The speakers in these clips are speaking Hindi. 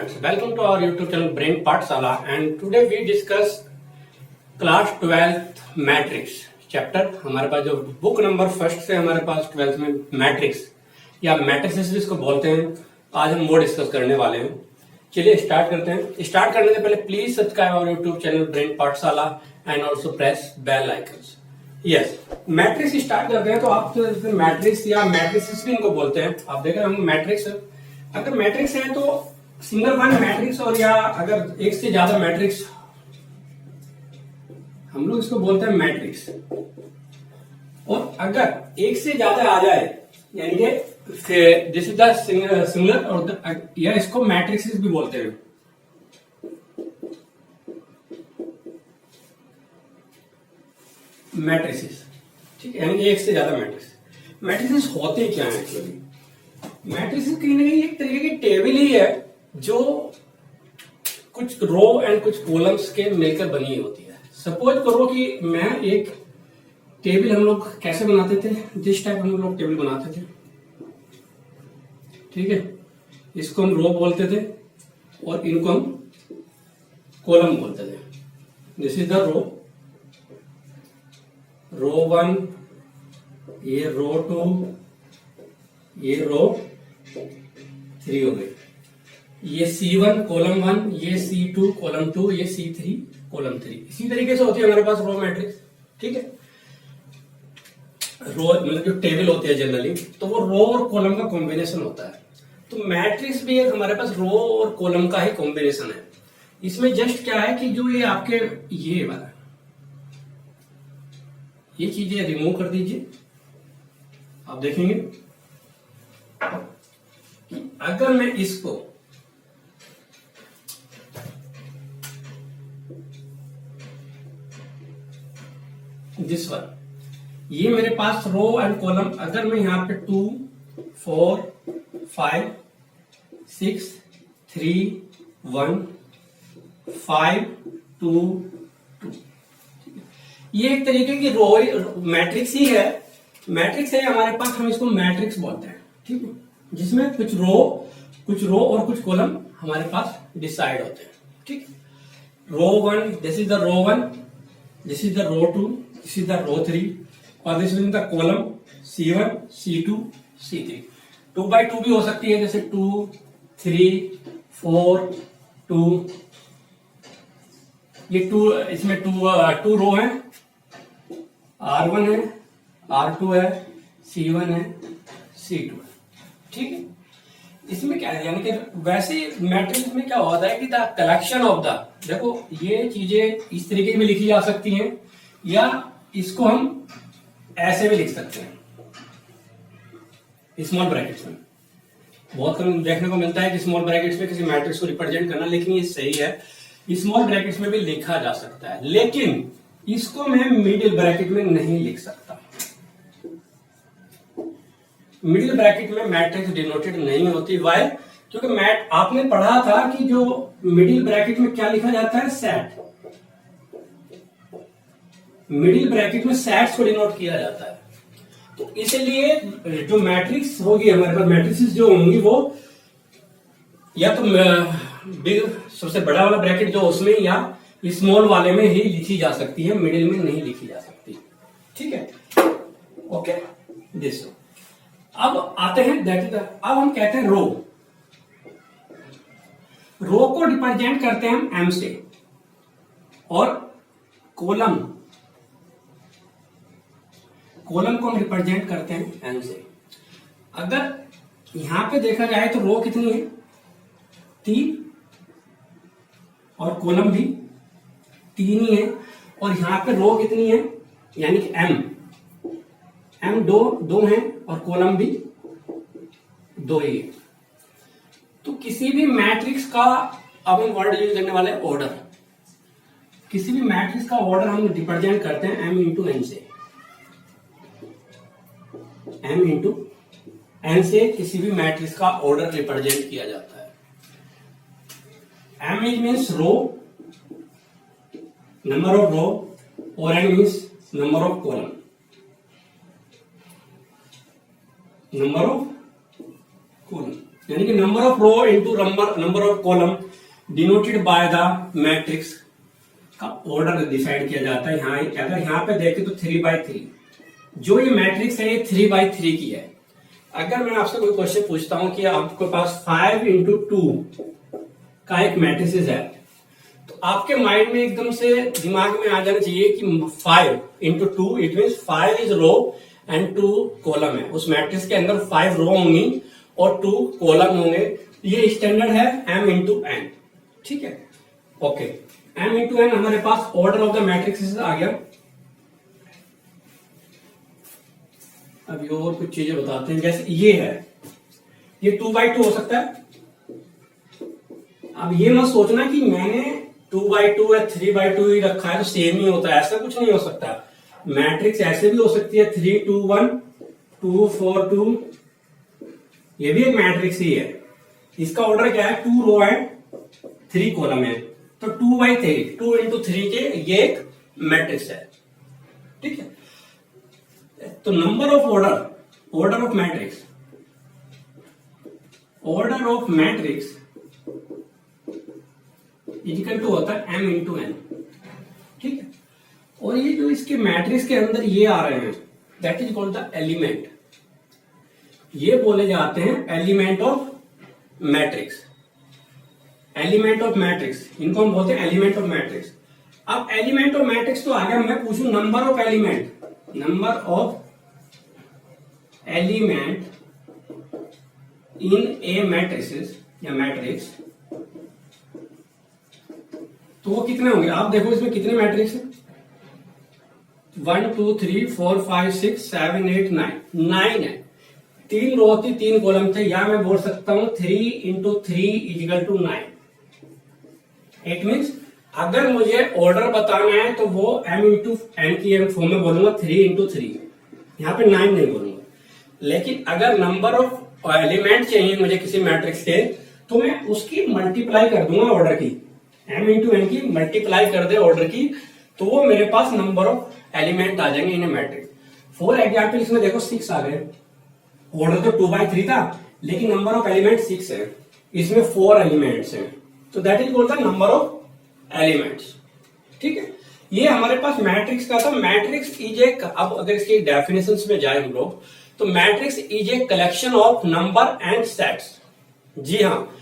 students, welcome to our YouTube channel Brain Pathshala, and today we discuss class 12th matrix chapter. हमारे पास जो बुक नंबर फर्स्ट से हमारे पास 12th में मैट्रिक्स या मैट्रिसेस जिसको बोलते हैं, आज हम वो डिस्कस करने वाले हैं। चलिए स्टार्ट करते हैं। स्टार्ट करने से पहले please subscribe our YouTube channel brain Pathshala and also press bell icons. Yes, matrix start करते हैं। तो आप मैट्रिक्स या मैट्रिसेस भी इनको बोलते हैं। आप देख रहे हैं मैट्रिक्स, अगर मैट्रिक्स है तो सिंगल वन मैट्रिक्स, और या अगर एक से ज्यादा मैट्रिक्स, हम लोग इसको बोलते हैं मैट्रिक्स। और अगर एक से ज्यादा आ जाए यानी कि दिस इज द सिंगुलर, और या इसको मैट्रिक्स भी बोलते हैं। मैट्रिसेस, ठीक है, यानी एक से ज्यादा मैट्रिसेस होते क्या है एक्चुअली? मैट्रिसेस कहीं ना कहीं एक तरीके की टेबल ही है जो कुछ रो एंड कुछ कॉलम्स के मिलकर बनी होती है। सपोज करो कि मैं एक टेबल, हम लोग कैसे बनाते थे, जिस टाइप हम लोग टेबल बनाते थे, ठीक है, इसको हम रो बोलते थे और इनको हम कॉलम बोलते थे। दिस इज द रो 1, ये रो 2, ये रो 3 हो गई, ये C1 कॉलम 1, ये C2 कॉलम 2, ये C3 कॉलम 3। इसी तरीके से होती है हमारे पास रो मैट्रिक्स, ठीक है। रो मतलब जो टेबल होती है जनरली, तो वो रो और कॉलम का कॉम्बिनेशन होता है। तो मैट्रिक्स भी एक हमारे पास रो और कॉलम का ही कॉम्बिनेशन है। इसमें जस्ट क्या है कि जो ये आपके ये वाला, ये चीजें रिमूव कर दीजिए। आप देखेंगे कि अगर मैं इसको दिस वन, ये मेरे पास रो एंड कॉलम, अगर मैं यहां पे 2, 4, 5, 6, 3, 1, 5, 2, 2, ये एक तरीके की रो मैट्रिक्स ही है। मैट्रिक्स है हमारे पास, हम इसको मैट्रिक्स बोलते हैं, ठीक है, जिसमें कुछ रो और कुछ कॉलम हमारे पास डिसाइड होते हैं, ठीक। Row 1, this is the row 1, this is the row 2, this is the row 3, और this is the column C1, C2, C3। 2 by 2 भी हो सकती है, जैसे 2, 3, 4, 2। ये 2, इसमें 2 रो है, R1 है, R2 है, C1 है, C2 है, ठीक है। इसमें क्या है, यानी कि वैसे मैट्रिक्स में क्या होता है कि द कलेक्शन ऑफ द, देखो ये चीजें इस तरीके में लिखी जा सकती हैं, या इसको हम ऐसे भी लिख सकते हैं स्मॉल ब्रैकेट्स में। बहुत कम देखने को मिलता है कि स्मॉल ब्रैकेट्स में किसी मैट्रिक्स को रिप्रेजेंट करना, लेकिन ये सही है, स्मॉल ब्रैकेट्स में भी लिखा जा सकता है, लेकिन इसको मैं मिडिल ब्रैकेट में नहीं लिख सकता। मिडिल ब्रैकेट में मैट्रिक्स डिनोटेड नहीं होती। वाई? क्योंकि आपने पढ़ा था कि जो मिडिल ब्रैकेट में क्या लिखा जाता है, सेट। मिडिल ब्रैकेट में सेट्स को डिनोट किया जाता है। तो इसलिए जो मैट्रिक्स होगी हमारे पास, मैट्रिक्स जो होंगी वो या तो बिग, सबसे बड़ा वाला ब्रैकेट जो उसमें, या स्मॉल वाले में ही लिखी जा सकती है, मिडिल में नहीं लिखी जा सकती, ठीक है। Okay, this. अब आते हैं अब हम कहते हैं रो को रिप्रेजेंट करते हैं हम M से, और कॉलम को हम रिप्रेजेंट करते हैं N से। अगर यहां पे देखा जाए तो रो कितनी है, 3, और कॉलम भी 3 ही है, और यहां पे रो कितनी है, यानी कि M 2 है, और कॉलम भी 2 ही है। तो किसी भी मैट्रिक्स का अब हम वर्ड यूज करने वाले ऑर्डर, किसी भी मैट्रिक्स का ऑर्डर हम रिप्रेजेंट करते हैं M इंटू N से। M इंटू N से किसी भी मैट्रिक्स का ऑर्डर रिप्रेजेंट किया जाता है। M means row, number of row, और N means number of column, number of column. यानी कि number of row into number of column denoted by the matrix का ऑर्डर डिसाइड किया जाता है। यहाँ अगर यहाँ पे देखें तो 3/3 जो ये मैट्रिक्स है ये 3/3 की है। अगर मैं आपसे कोई क्वेश्चन पूछता हूं कि आपके पास 5x2 का एक मैट्रिक्स है, तो आपके माइंड में एकदम से दिमाग में आ जाना चाहिए कि 5x2 it mean 5 is row and 2 column है। उस मैट्रिक्स के अंदर 5 रो होंगी और 2 कॉलम होंगे। ये स्टैंडर्ड है m×n, ठीक है। ओके, m×n हमारे पास ऑर्डर ऑफ द मैट्रिक्स आ गया। अभी और कुछ चीजें बताते हैं, जैसे ये है, ये 2/2 हो सकता है। अब ये मत सोचना कि मैंने 2/2 या 3/2 ही रखा है तो सेम ही होता है, ऐसा कुछ नहीं हो सकता। मैट्रिक्स ऐसे भी हो सकती है 3-2-1, 2-4-2, ये भी एक मैट्रिक्स ही है। इसका ऑर्डर क्या है, 2 रो है 3 कॉलम है, तो 2/3 2x3 के ये एक मैट्रिक्स है, ठीक है। तो number of order of matrix equal to होता है m×n, ठीक है। और ये जो इसके मैट्रिक्स के अंदर ये आ रहे हैं that is called the element, ये बोले जाते हैं element of matrix. Element of matrix इनको हम बोलते हैं एलिमेंट ऑफ मैट्रिक्स। अब एलिमेंट ऑफ मैट्रिक्स तो आ गया, मैं पूछूं number of element in A matrix या मैट्रिक्स, तो वो कितने होंगे। आप देखो इसमें कितने मैट्रिक्स हैं, 1 2 3 4 5 6 7 8 9 है। 3 रो थी 3 कॉलम थे, या मैं बोल सकता हूं 3 × 3 = 9। इट मीन्स अगर मुझे ऑर्डर बताना है तो वो m×n की फॉर्म में बोलूंगा 3 × 3, यहाँ पे 9 नहीं बोलूंगा। लेकिन अगर नंबर ऑफ एलिमेंट चाहिए मुझे किसी मैट्रिक्स के, तो मैं उसकी मल्टीप्लाई कर दूंगा ऑर्डर की, m×n की मल्टीप्लाई कर दे ऑर्डर की, तो वो मेरे पास नंबर ऑफ एलिमेंट आ जाएंगे इन मैट्रिक्स। फॉर एग्जाम्पल इसमें देखो 6 आ गए, ऑर्डर तो 2/3 था लेकिन नंबर ऑफ एलिमेंट 6 है, इसमें 4 एलिमेंट्स हैं, तो that is called the number of elements, ठीक है। ये हमारे पास मैट्रिक्स का था। मैट्रिक्स इज ए, अब अगर इसकी डेफिनेशंस में जाए हम लोग, तो matrix is a collection of number and sets. जी हाँ,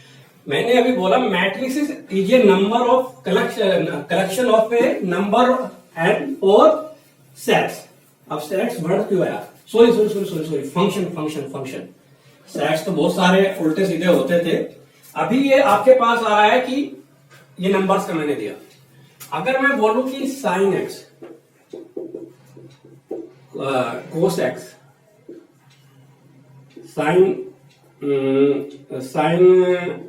मैंने अभी बोला matrix is a number of collection of a number and और सेट्स। अब सेट्स वर्ड क्यों आया, सॉरी फंक्शन। सेट्स तो बहुत सारे उल्टे सीधे होते थे, अभी ये आपके पास आ रहा है कि ये नंबर्स का मैंने दिया। अगर मैं बोलूं कि sine x cos x, sine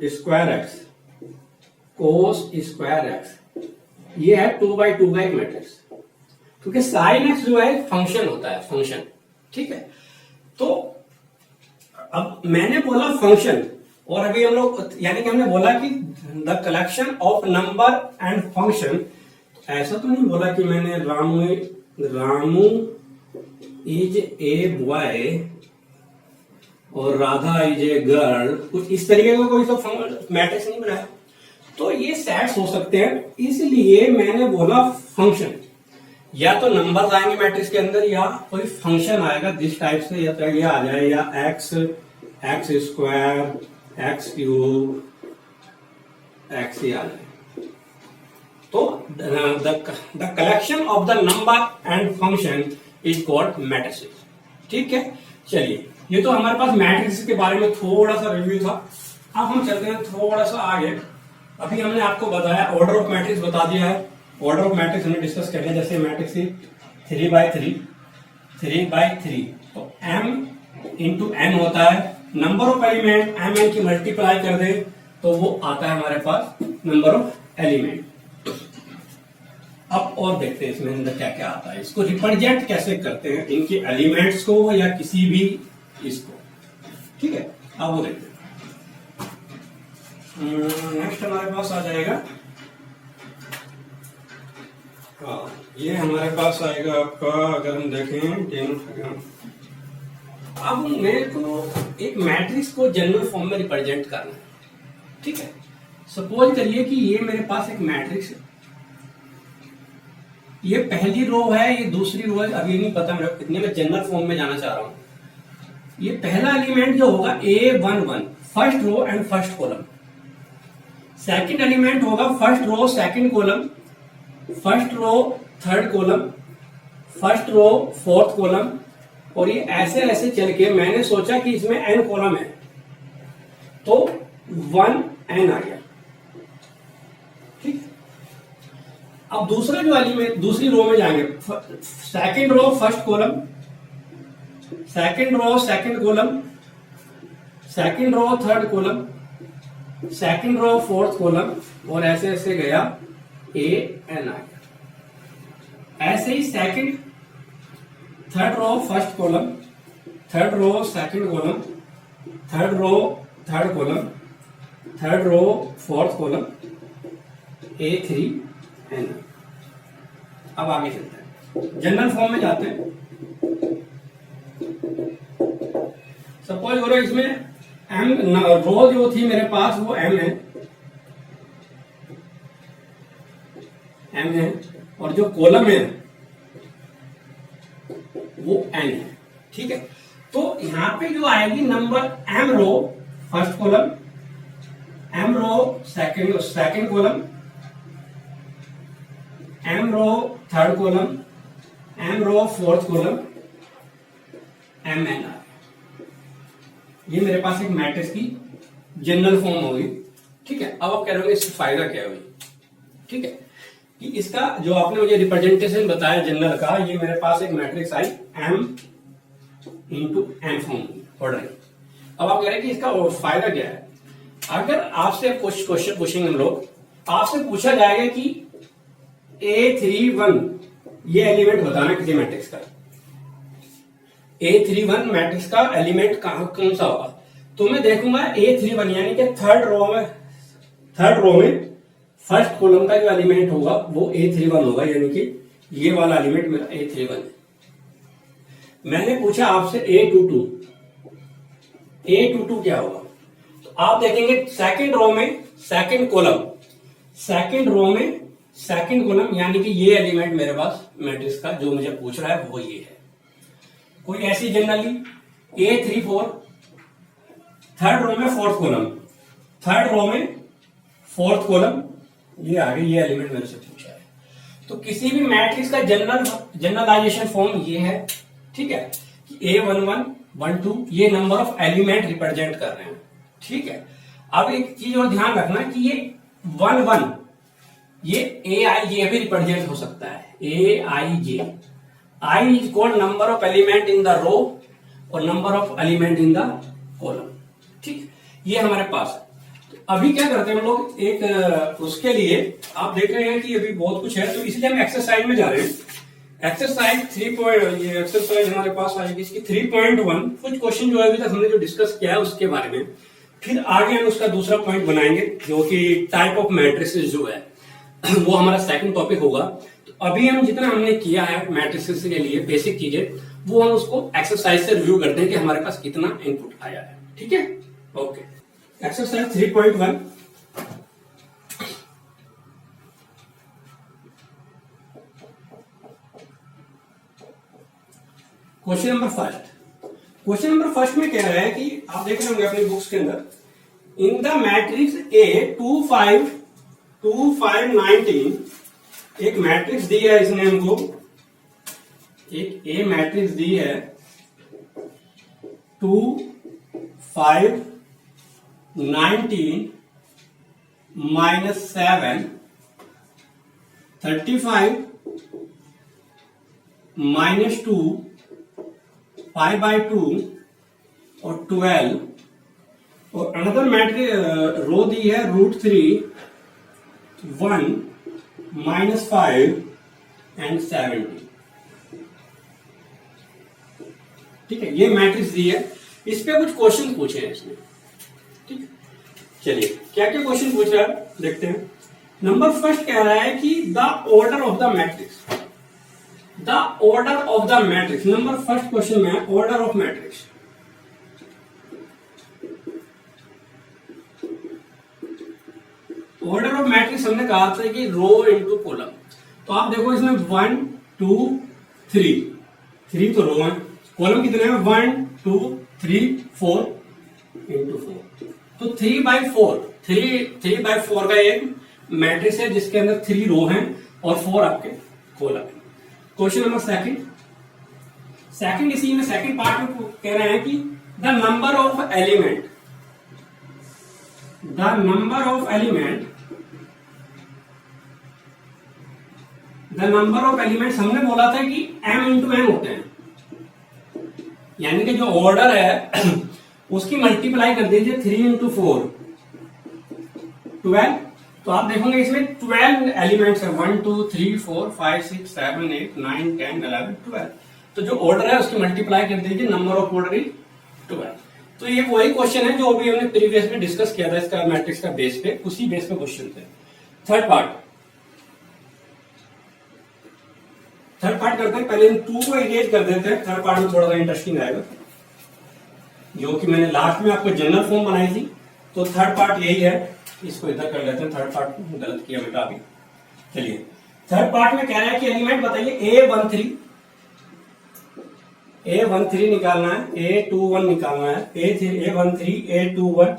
square x cos square x, ये है 2/2 का एक मैट्रिक्स, क्योंकि साइन एक्स जो है फंक्शन होता है, फंक्शन, ठीक है। तो अब मैंने बोला फंक्शन, और अभी हम लोग यानी कि हमने बोला कि the collection of number and function. ऐसा तो नहीं बोला कि मैंने रामू इज ए बॉय और राधा इज ए गर्ल, कुछ इस तरीके का कोई तो मैट्रिक्स नहीं बनाया। तो ये सेट्स हो सकते हैं, इसलिए मैंने बोला फंक्शन। या तो नंबर आएंगे मैट्रिक्स के अंदर, या कोई फंक्शन आएगा जिस टाइप से, या तो ये आ जाए, या x² x³ x ही आ जाए। तो the collection of the number and function is called matrix, ठीक है। चलिए, ये तो हमारे पास मैट्रिक्स के बारे में थोड़ा सा रिव्यू था। अब हम चलते हैं थोड़ा सा आगे। अभी हमने आपको बताया ऑर्डर ऑफ मैट्रिक्स बता दिया है, ऑर्डर ऑफ मैट्रिक्स हमने डिस्कस कर लिया। जैसे मैट्रिक्स 3/3 तो m×n होता है, नंबर ऑफ एलिमेंट mn की मल्टीप्लाई कर दे तो वो आता है हमारे पास नंबर ऑफ एलिमेंट। अब और देखते हैं इसमें अंदर क्या क्या आता है, इसको रिप्रेजेंट कैसे करते हैं, इनके एलिमेंट्स को या किसी भी इसको, ठीक है। अब वो देखते हैं। नेक्स्ट हमारे पास आ जाएगा, हाँ, ये हमारे पास आएगा आपका, अगर हम देखें अब मेरे को एक मैट्रिक्स को जनरल फॉर्म में रिप्रेजेंट करना है, ठीक है। सपोज करिए कि ये मेरे पास एक मैट्रिक्स है, ये पहली रो है, ये दूसरी रो है, अभी नहीं पता मेरे को कितनी, मैं जनरल फॉर्म में जाना चाह रहा हूं। ये पहला एलिमेंट जो होगा A11 first row and first column, second element होगा first row second column, first row third column, first row fourth column, और ये ऐसे ऐसे चल के मैंने सोचा कि इसमें n कॉलम है तो 1n आ गया, ठीक। अब दूसरा जो एलिमेंट दूसरी रो में जाएंगे, second row first column, second row second column, second row third column, second row fourth column, और ऐसे ऐसे गया an आ गया। ऐसे ही second third row first column, third row second column, third row third column, third row fourth column, A3n। अब आगे चलते हैं, जनरल फॉर्म में जाते हैं। सपोज करो इसमें m रो जो थी मेरे पास वो m है, और जो कॉलम है वो n है, ठीक है। तो यहां पे जो आएगी number m row first column, m row second column, m row third column, m row fourth column, mn। ये मेरे पास एक मैट्रिक्स की जनरल फॉर्म होगी, ठीक है। अब आप कह रहे होंगे इसका फायदा क्या है, ठीक है, कि इसका जो आपने मुझे रिप्रेजेंटेशन बताया जनरल का, ये मेरे पास एक मैट्रिक्स आई m into n form order. अब आप कह रहे हैं कि इसका फायदा क्या है। अगर आपसे कुछ क्वेश्चन पूछेंगे हम लोग, आपसे पूछा जाएगा कि A31 ये एलिमेंट बताना किसी मैट्रिक्स का, A31 मैट्रिक्स का एलिमेंट कौन सा होगा, तो मैं देखूंगा A31 यानी कि थर्ड रो में फर्स्ट कॉलम का जो एलिमेंट होगा वो A31 होगा, यानी कि ये वाला एलिमेंट मेरा A31 है। मैंने पूछा आपसे A22 क्या होगा, तो आप देखेंगे सेकंड रो में सेकंड कॉलम, सेकंड रो में सेकंड कॉलम, यानी कि ये एलिमेंट मेरे पास मैट्रिक्स का जो मुझे पूछ रहा है वो ये है। कोई ऐसी जनरली A34 थर्ड रो में फोर्थ कॉलम, थर्ड रो में फोर्थ कॉलम, ये आगे ये एलिमेंट मेरे से पूछा है। तो किसी भी मैट्रिक्स का जनरलाइजेशन फॉर्म ये है, ठीक है, कि A11 12 ये नंबर ऑफ एलिमेंट रिप्रेजेंट कर रहे हैं, ठीक है। अब एक चीज और ध्यान रखना कि ये 11 ये Aij भी रिप्रेजेंट हो सकता है, Aij, I is called number of element in the row और number of element in the column, ठीक, ये हमारे पास है। तो अभी क्या करते हैं हम लोग, एक उसके लिए आप देख रहे हैं कि अभी बहुत कुछ है, तो इसलिए हम एक्सरसाइज में जा रहे हैं। एक्सरसाइज 3 ये एक्सरसाइज हमारे पास आएगी इसकी 3.1, कुछ क्वेश्चन जो है अभी तक हमने जो डिस्कस किया है उसके बारे में, फिर आगे हम उसका दूसरा पॉइंट बनाएंगे जो कि टाइप ऑफ मैट्रिसेस जो है वो हमारा सेकंड टॉपिक होगा। तो अभी हम जितना हमने किया है मैट्रिसेस के लिए बेसिक चीजें, वो हम उसको एक्सरसाइज से रिव्यू करते हैं कि हमारे पास कितना इनपुट आया है, ठीक है। Okay, exercise 3.1। Question number first में कह रहा है कि आप देख रहे होंगे अपनी बुक्स के अंदर, इन द मैट्रिक्स A 2 5 2 5 19, एक मैट्रिक्स दी है इसने हमको, एक A मैट्रिक्स दी है 2 5 19 -7 35 -2 5/2 और 12, और अनदर मैट्रिक्स रो दी है √3 1 -5 एंड 70, ठीक है। ये मैट्रिक्स दी है, इस पे कुछ क्वेश्चन पूछे हैं इसने, ठीक है। चलिए क्या क्या क्वेश्चन पूछ रहा है देखते हैं। नंबर फर्स्ट कह रहा है कि the order of the matrix, the order of the matrix, number first question में order of matrix, order of matrix हमने कहा था कि रो इनटू कॉलम। तो आप देखो इसमें 1 2 3 तो रो है, कॉलम कितने हैं 1 2 3 4 इंटू 4, तो 3/4 का एक मैट्रिक्स है जिसके अंदर 3 रो हैं और 4 आपके कॉलम है। क्वेश्चन नंबर सेकंड इसी में सेकंड पार्ट में कह रहे हैं कि द नंबर ऑफ एलिमेंट हमने बोला था कि m इंटू n होते हैं, यानी कि जो ऑर्डर है उसकी मल्टीप्लाई कर दीजिए 3 इंटू 4 12। तो आप देखोगे इसमें 12 एलिमेंट्स है, 1 2 3 4 5 6 7 8 9 10 11 12। तो जो ऑर्डर है उसकी मल्टीप्लाई कर दीजिए, नंबर ऑफ ऑर्डर इज 12। तो ये वही क्वेश्चन है जो अभी हमने प्रीवियस में डिस्कस किया था, इसका मैट्रिक्स का बेस पे, उसी बेस पे क्वेश्चन थे। थर्ड पार्ट करते हैं, पहले इन 2 को एंगेज कर देते हैं, थर्ड पार्ट में थोड़ा सा इंटरेस्टिंग आएगा। जो कि मैंने लास्ट में आपको जनरल फॉर्म बनाई थी, तो थर्ड पार्ट यही है, इसको इधर कर लेते हैं। थर्ड पार्ट गलत किया बेटा अभी। चलिए थर्ड पार्ट में कह रहा है कि एलिमेंट बताइए A13 निकालना है, A21 निकालना है, A13 A21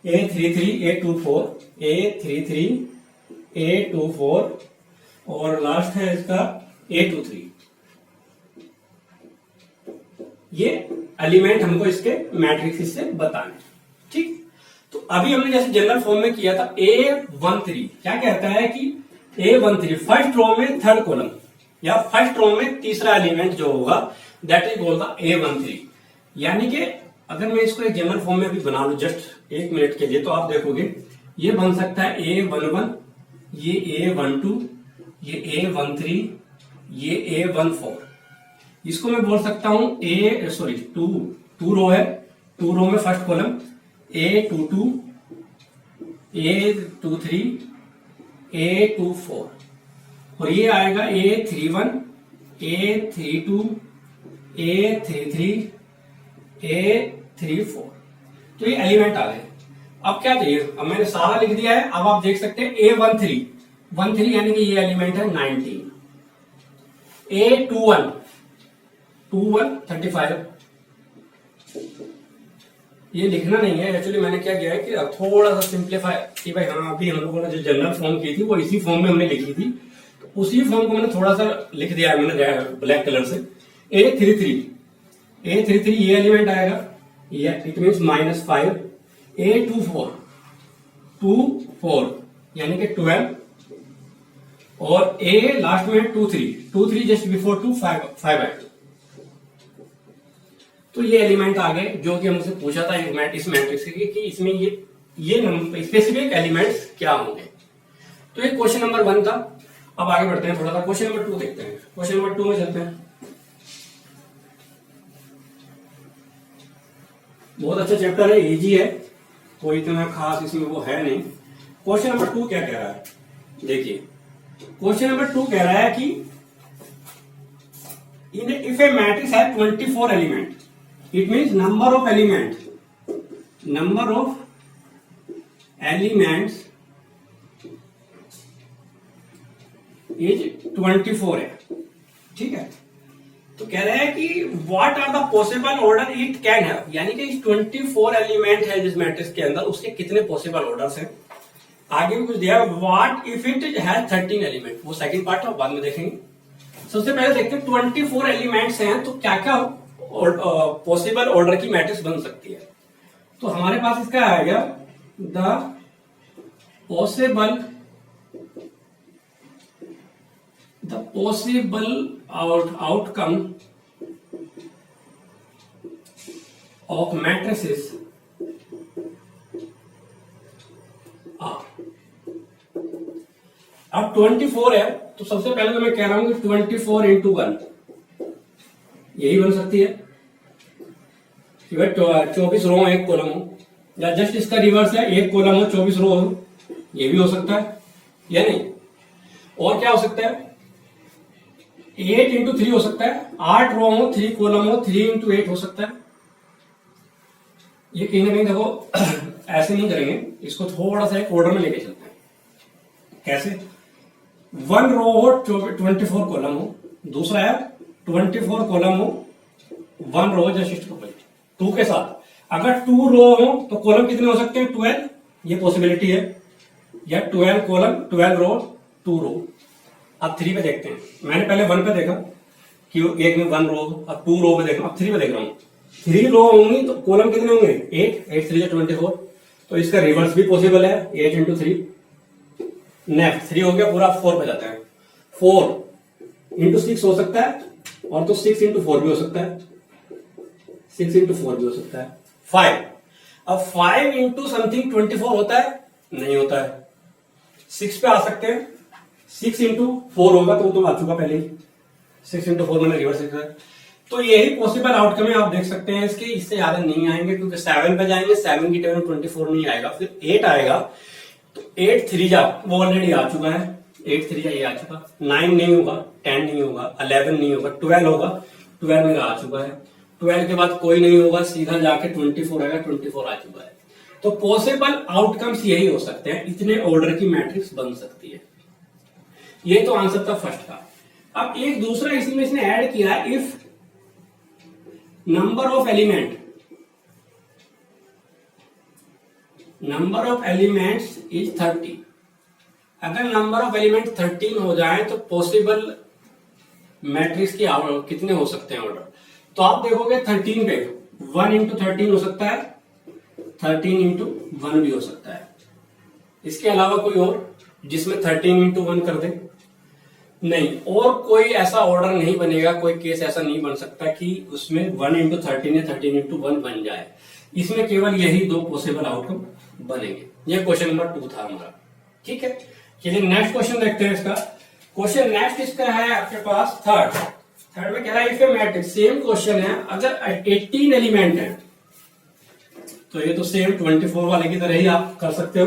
A33 A24 A33 A24 और लास्ट है इसका A23। ये एलिमेंट हमको इसके मैट्रिक्स से बताने, ठीक। तो अभी हमने जैसे जनरल फॉर्म में किया था, A13 क्या कहता है कि A13 फर्स्ट रो में थर्ड कॉलम या फर्स्ट रो में तीसरा एलिमेंट जो होगा that is called the A13। यानी कि अगर मैं इसको एक जनरल फॉर्म में भी बना लू जस्ट 1 मिनट के लिए, तो आप देखोगे ये बन सकता है A11, ये A12, ये A13, ये A14। इसको मैं बोल सकता हूं टू रो है, 2 रो में first column A22 A23 A24 और ये आएगा A31 A32 A33 A34। तो ये एलिमेंट आ गए। अब क्या चाहिए, अब मैंने सारा लिख दिया है। अब आप देख सकते हैं A13 यानी कि ये एलिमेंट है 19। A21 35। ये लिखना नहीं है एक्चुअली, मैंने क्या किया है कि थोड़ा सा सिंप्लीफाई कि भाई हाँ, अभी हम लोगों ने जो जनरल फॉर्म की थी वो इसी फॉर्म में हमने लिखी थी, तो उसी फॉर्म को मैंने थोड़ा सा लिख दिया है मैंने ब्लैक कलर से। A33 ये एलिमेंट आएगा, ये इट मीन्स -5। A24 यानी कि 12 और A लास्ट में 23 जस्ट बिफोर 2 5 आएगा। तो ये एलिमेंट आ गए जो कि हमसे पूछा था इस मैट्रिक्स के कि इसमें ये स्पेसिफिक एलिमेंट्स क्या होंगे। तो ये क्वेश्चन नंबर 1 था। अब आगे बढ़ते हैं थोड़ा सा, क्वेश्चन नंबर 2 देखते हैं। क्वेश्चन नंबर 2 में चलते हैं। बहुत अच्छा चैप्टर है, इजी है, कोई इतना खास इसमें वो है नहीं। क्वेश्चन नंबर 2 क्या कह रहा है, देखिए क्वेश्चन नंबर 2 कह रहा है कि इफ ए मैट्रिक्स है 24 element, it means number of elements is 24 है, ठीक है। तो कह रहे हैं कि what are the possible order it can have, यानी कि 24 एलिमेंट है जिस मैट्रिक्स के अंदर, उसके कितने पॉसिबल ऑर्डर्स हैं। आगे भी कुछ दिया, what if it has 13 element, वो सेकंड पार्ट है, बाद में देखेंगे। सबसे पहले देखते हैं 24 एलिमेंट्स हैं तो क्या क्या पॉसिबल ऑर्डर की मैट्रिक्स बन सकती है। तो हमारे पास इसका आएगा the possible outcome of matrices अब 24 है, तो सबसे पहले तो मैं कह रहा हूं कि 24 इंटू 1 यही बन सकती है, 24 रो एक कॉलम हो, या जस्ट इसका रिवर्स है, एक कॉलम हो 24 रो हो, ये भी हो सकता है या नहीं। और क्या हो सकता है, 8 इंटू 3 हो सकता है, 8 रो हो 3 कॉलम हो, 3 इंटू 8 हो सकता है। ये कहीं ना कहीं देखो ऐसे नहीं करेंगे, इसको थोड़ा सा एक ऑर्डर में लेके चलते हैं। कैसे? 1 रो हो 24 कॉलम हो, दूसरा है 24 कॉलम हो 1 रो जस्ट इक्वल 2 के साथ। अगर 2 रो हो तो कॉलम कितने हो सकते हैं? 12, ये पॉसिबिलिटी है, या 12 कॉलम 12 रो 2 रो। अब 3 पे देखते हैं। मैंने पहले 1 पे देखा कि एक में 1 रो, अब 2 रो पे देखा, अब 3 पे देख रहा हूँ। 3 रो होंगी तो कॉलम कितने होंगे? 8 3 24, तो इसका रिवर्स भी पॉसिबल है, 8 इंटू 3। नेक्स्ट 3 हो गया पूरा, 4 पे जाता है। 4 इंटू 6 हो सकता है, और तो 6 इंटू 4 भी हो सकता है, 6 इंटू 4 भी हो सकता है। 5, अब 5 इंटू समथिंग 24 होता है? नहीं होता है। 6 पे आ सकते हैं, 6 इंटू 4 होगा तो आ चुका पहले ही, 6 इंटू 4 मैंने रिवर्स लिखा है। तो यही पॉसिबल आउटकम है, आप देख सकते हैं इसके, इससे ज्यादा नहीं आएंगे, क्योंकि 7 पे जाएंगे, 7 की टर्म 24 नहीं आएगा, फिर 8 आएगा, तो 8 3 जा वो ऑलरेडी आ चुका है, 8 3 जा ये आ चुका, 9 नहीं होगा, 10 नहीं होगा, 11 नहीं होगा, 12 होगा, 12 मेरा आ चुका है, 12 के बाद कोई नहीं होगा, सीधा जाके 24 आएगा, 24 आ चुका है। तो पॉसिबल आउटकम्स यही हो सकते हैं, इतने ऑर्डर की मैट्रिक्स बन सकती है। ये तो आंसर था फर्स्ट का। अब एक दूसरा इसमें इसने ऐड किया है, if number of elements is 30। अगर नंबर ऑफ एलिमेंट 13 हो जाए तो पॉसिबल मैट्रिक्स की कितने हो सकते हैं ऑर्डर? तो आप देखोगे 13 पे 1 इंटू 13 हो सकता है, 13 इंटू 1 भी हो सकता है। इसके अलावा कोई और जिसमें 13 इंटू 1 कर दे? नहीं, और कोई ऐसा ऑर्डर नहीं बनेगा, कोई केस ऐसा नहीं बन सकता कि उसमें 1 इंटू 13 या 13 इंटू 1 बन जाए। इसमें केवल यही 2 पॉसिबल आउटकम बनेंगे। ये क्वेश्चन नंबर 2 था हमारा, ठीक है। चलिए नेक्स्ट क्वेश्चन देखते हैं इसका। क्वेश्चन नेक्स्ट इसका है आपके पास थर्ड में कह रहा है if A matrix, same question है, अगर 18 एलिमेंट है तो ये तो सेम 24 वाले की तरह ही आप कर सकते हो,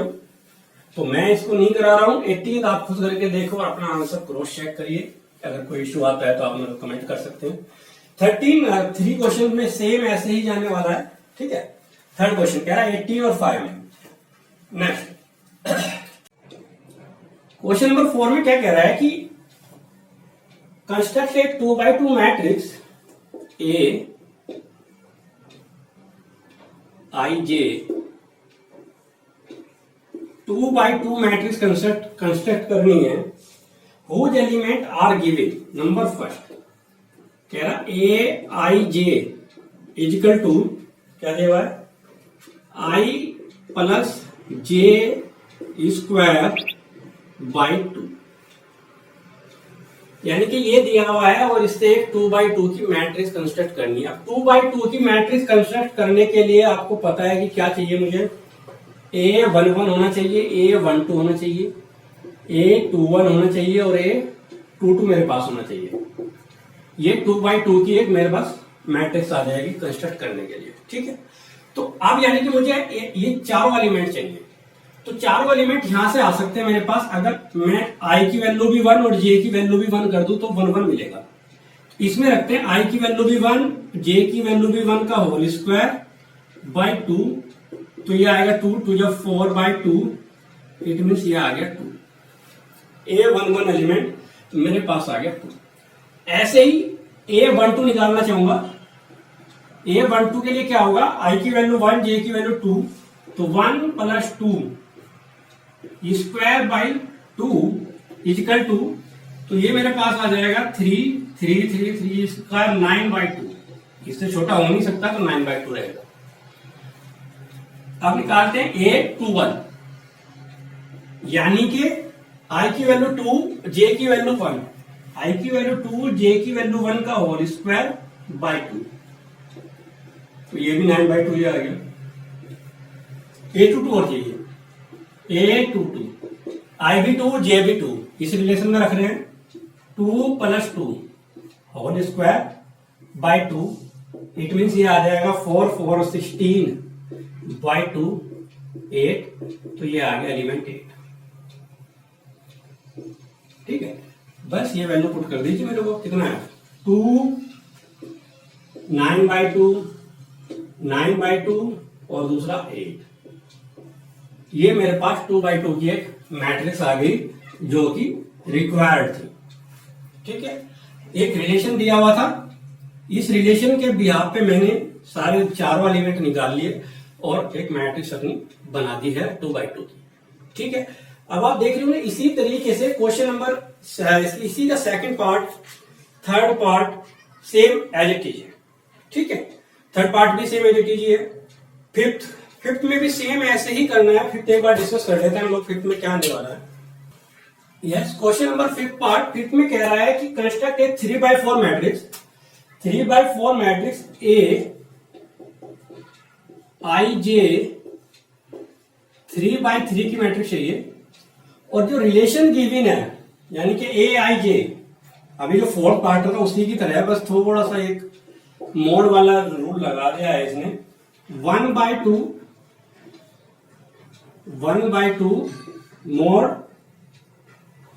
तो मैं इसको नहीं करा रहा हूं। 18 आप खुद करके देखो और अपना आंसर क्रॉस चेक करिए, अगर कोई इश्यू आता है तो आप मुझे कमेंट कर सकते हैं। 3 क्वेश्चन में सेम ऐसे ही जाने वाला है, ठीक है। थर्ड क्वेश्चन कह रहा है 18 और 5 में। नेक्स्ट क्वेश्चन नंबर 4 में क्या कह रहा है कि construct a 2x2 matrix a i j 2x2 matrix construct करनी है, whose element are given. Number first कह रहा ए आई जे इजिकल टू क्या दिया है, आई प्लस जे स्क्वायर बाई 2, यानी कि ये दिया हुआ है और इससे एक 2x2 की मैट्रिक्स कंस्ट्रक्ट करनी है। अब 2x2 की मैट्रिक्स कंस्ट्रक्ट करने के लिए आपको पता है कि क्या चाहिए मुझे, A11 होना चाहिए, A12 होना चाहिए, A21 होना चाहिए और A22 मेरे पास होना चाहिए। ये 2x2 की एक मेरे पास मैट्रिक्स आ जाएगी कंस्ट्रक्ट करने के लिए, ठीक है। तो अब यानी कि मुझे ये चारों एलिमेंट चाहिए, तो चारों एलिमेंट यहां से आ सकते हैं मेरे पास। अगर मैं i की वैल्यू भी 1 और j की वैल्यू भी 1 कर दूं तो 1 1 मिलेगा। इसमें रखते हैं i की वैल्यू भी 1, j की वैल्यू भी 1 का होल स्क्वायर बाई 2, तो ये आएगा 2 2 जब 4 बाई 2, इट मीन्स ये आ गया 2। A11 एलिमेंट मेरे पास आ गया 2। ऐसे ही A12 निकालना चाहूंगा। A12 के लिए क्या होगा, i की वैल्यू 1, j की वैल्यू 2, तो 1 plus 2 square by 2 equal to, तो ये मेरे पास आ जाएगा 3 स्क्वायर 9 बाई 2, इससे छोटा हो नहीं सकता तो 9 बाई 2 रहेगा। अब निकालते हैं A21, यानी कि i की वैल्यू 2, j की वैल्यू 1, i की वैल्यू 2, j की वैल्यू 1 का होल स्क्वायर बाई 2, तो ये भी 9 बाई 2 आ गया। A22 और चाहिए, A22 i भी 2, j भी 2, इस रिलेशन में रख रहे हैं 2 plus 2 whole square by 2, it means ये आ जाएगा 4 4 16 बाई 2 8, तो ये आ गया एलिमेंट 8, ठीक है। बस ये वैल्यू पुट कर दीजिए मेरे को, कितना है 2 9 बाई 2 9 बाई 2 और दूसरा 8, ये मेरे पास 2x2 की एक मैट्रिक्स आ गई जो कि रिक्वायर्ड थी। ठीक है, एक रिलेशन दिया हुआ था, इस रिलेशन के बिहाफ पे मैंने सारे चारों एलिमेंट निकाल लिए और एक मैट्रिक्स अपनी बना दी है 2x2 की। ठीक है, अब आप देख रहे हो ना, इसी तरीके से क्वेश्चन नंबर इसी का second part, third part same as it is है। ठीक है, थर्ड पार्ट भी सेम एज इट इज है। फिफ्थ में भी सेम ऐसे ही करना है। फिफ्थ एक बार डिस्कस कर लेते हैं हम लोग, फिफ्थ में क्या आने वाला है। Yes, question number fifth part, fifth में कह रहा है कि construct A 3x4 matrix, 3x4 matrix a i J 3x3 की मैट्रिक्स चाहिए, और जो रिलेशन गिवन है यानी कि ए आई जे, अभी जो फोर्थ पार्ट था उसी की तरह है, बस थोड़ा सा एक मोड वाला रूल लगा दिया है इसने। 1/2 मोड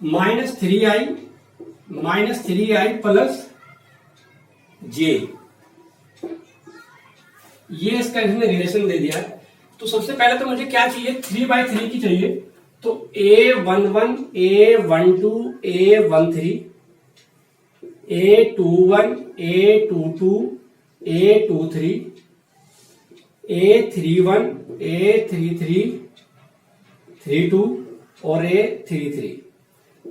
-3i प्लस जे, ये इसका इसने रिलेशन दे दिया है। तो सबसे पहले तो मुझे क्या चाहिए, 3/3 की चाहिए। तो A11 A12 A13 A21 A22 A23 A31 A33 32 और A33,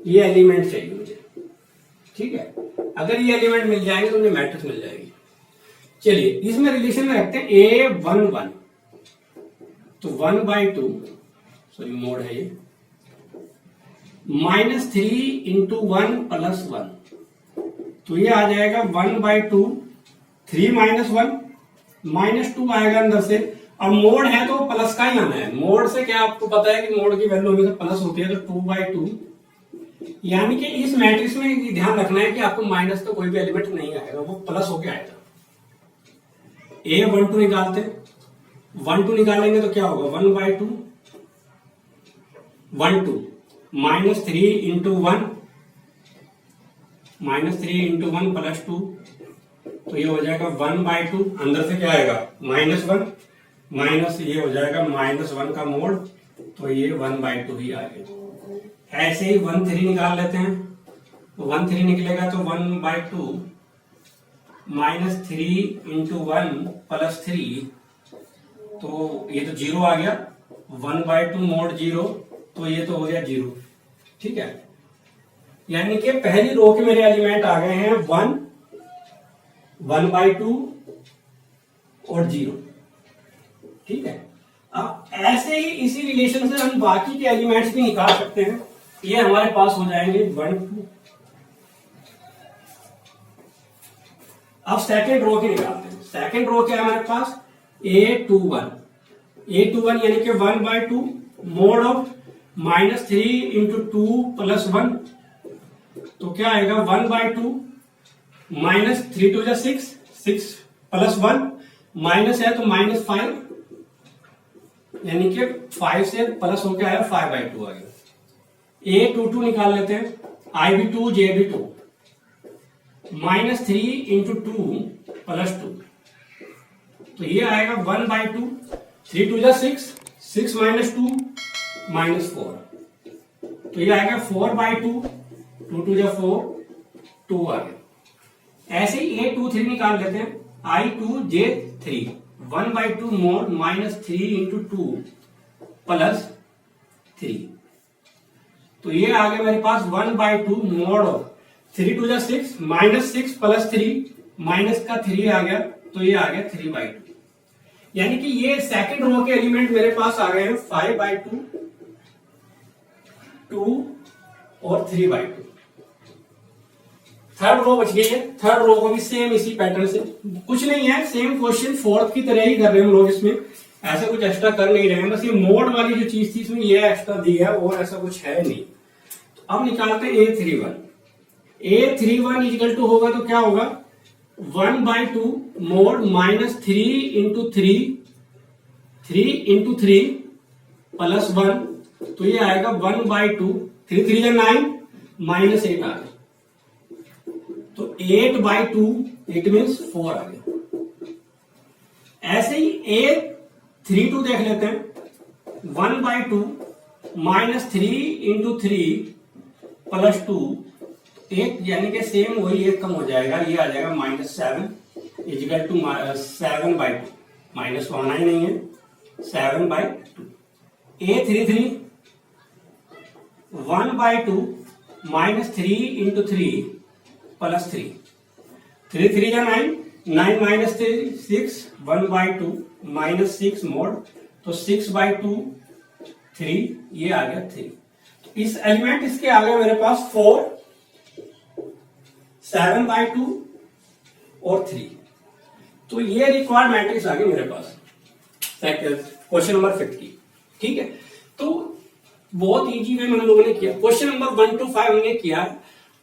ये एलिमेंट चाहिए मुझे। ठीक है, अगर ये एलिमेंट मिल जाएंगे तो मुझे मैट्रिक्स मिल जाएगी। चलिए इसमें रिलेशन में रखते हैं A11, तो 1/2 सॉरी मोड है ये, -3 × 1 + 1, तो ये आ जाएगा 1/2, 3 - 1 -2 आएगा अंदर से। अब मोड है तो प्लस का ही आना है। मोड से क्या आपको पता है कि मोड की वैल्यू हमेशा प्लस होती है, तो 2/2, यानी कि इस मैट्रिक्स में ध्यान रखना है कि आपको माइनस तो कोई भी एलिमेंट नहीं आएगा, वो प्लस होके आएगा। A12 निकालते, 1 2 निकालेंगे तो क्या होगा, 1/2 1 2 -3 × 1 + 2, तो ये हो जाएगा 1/2, अंदर से क्या आएगा -1, माइनस ये हो जाएगा -1 का मोड, तो ये 1/2 ही आ गया। ऐसे ही 1 3 निकाल लेते हैं, तो 1 3 निकलेगा तो 1/2 -3 × 1 + 3, तो ये तो 0 आ गया। 1/2 मोड 0, तो ये तो हो गया 0। ठीक है, यानी कि पहली रो के मेरे एलिमेंट आ गए हैं 1, 1/2 और 0। ठीक है, अब ऐसे ही इसी रिलेशन से हम बाकी के एलिमेंट्स भी निकाल सकते हैं। ये हमारे पास हो जाएंगे 1 2। अब सेकेंड रो के निकालते हैं। सेकेंड रो क्या है हमारे पास, A21 यानी कि 1/2 मोड ऑफ -3 × 2 + 1, तो क्या आएगा 1/2 -3 2 6 6 + 1 माइनस है तो -5, यानी कि 5 से प्लस होकर आया 5/2 आ गया। A22 निकाल लेते हैं, IB2 JB2 -3 × 2 + 2, तो ये आएगा 1/2, 3 2 6 6 - 2 -4, तो ये आएगा 4/2, 2 2 4 2 आ गया। ऐसे ही A23 निकाल लेते हैं, I2 J3 1/2 मोड -3 × 2 + 3, तो ये आ गया मेरे पास 1/2 मोड ऑफ 3 2 6 -6 + 3 माइनस का 3 आ गया, तो ये आ गया 3/2। यानी कि ये सेकंड रो के एलिमेंट मेरे पास आ गए हैं 5/2, 2 और 3/2। थर्ड रो बच गई है। थर्ड रो को भी सेम इसी पैटर्न से, कुछ नहीं है, सेम क्वेश्चन फोर्थ की तरह ही कर रहे हैं हम लोग। इसमें ऐसा कुछ एक्स्ट्रा कर नहीं रहे हैं, बस ये मोड वाली जो चीज थी इसमें ये एक्स्ट्रा दी है और ऐसा कुछ है नहीं। तो अब निकालते हैं A31 = होगा तो क्या होगा 1/2 मोड -3 × 3 3 × 3 + 1, तो ये आएगा 1/2, 3 3 9 -8 आ गया, तो 8/2 इट मीन्स 4 आ गया। ऐसे ही A32 देख लेते हैं, 1/2 -3 × 3 +2, एक यानी कि सेम वही एक कम हो जाएगा, ये आ जाएगा -7 इजिकल टू 7/2, माइनस तो आना ही नहीं है, 7/2। A33 1/2 -3 into 3 + 3, 3 3 या 9, 9 - 3 6, 1/2 -6 मोड, तो 6/2 3, ये आ गया 3। इस एलिमेंट इसके आ गए मेरे पास 4, 7/2 और 3। तो ये रिक्वायर्ड मैट्रिक्स आ गई मेरे पास क्वेश्चन नंबर 5 की। ठीक है, तो बहुत इजी वे में हम लोगों ने किया। क्वेश्चन नंबर 1 to 5 हमने किया।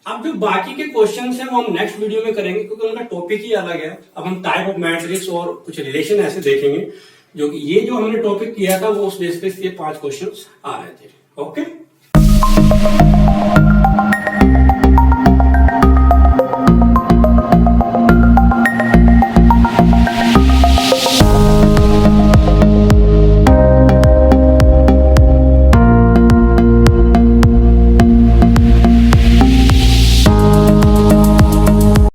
अब जो बाकी के क्वेश्चन हैं वो हम नेक्स्ट वीडियो में करेंगे, क्योंकि उनका टॉपिक ही अलग है। अब हम टाइप ऑफ मैट्रिक्स और कुछ रिलेशन ऐसे देखेंगे, जो कि ये जो हमने टॉपिक किया था वो उस बेस पे ये 5 क्वेश्चन आ रहे थे। ओके।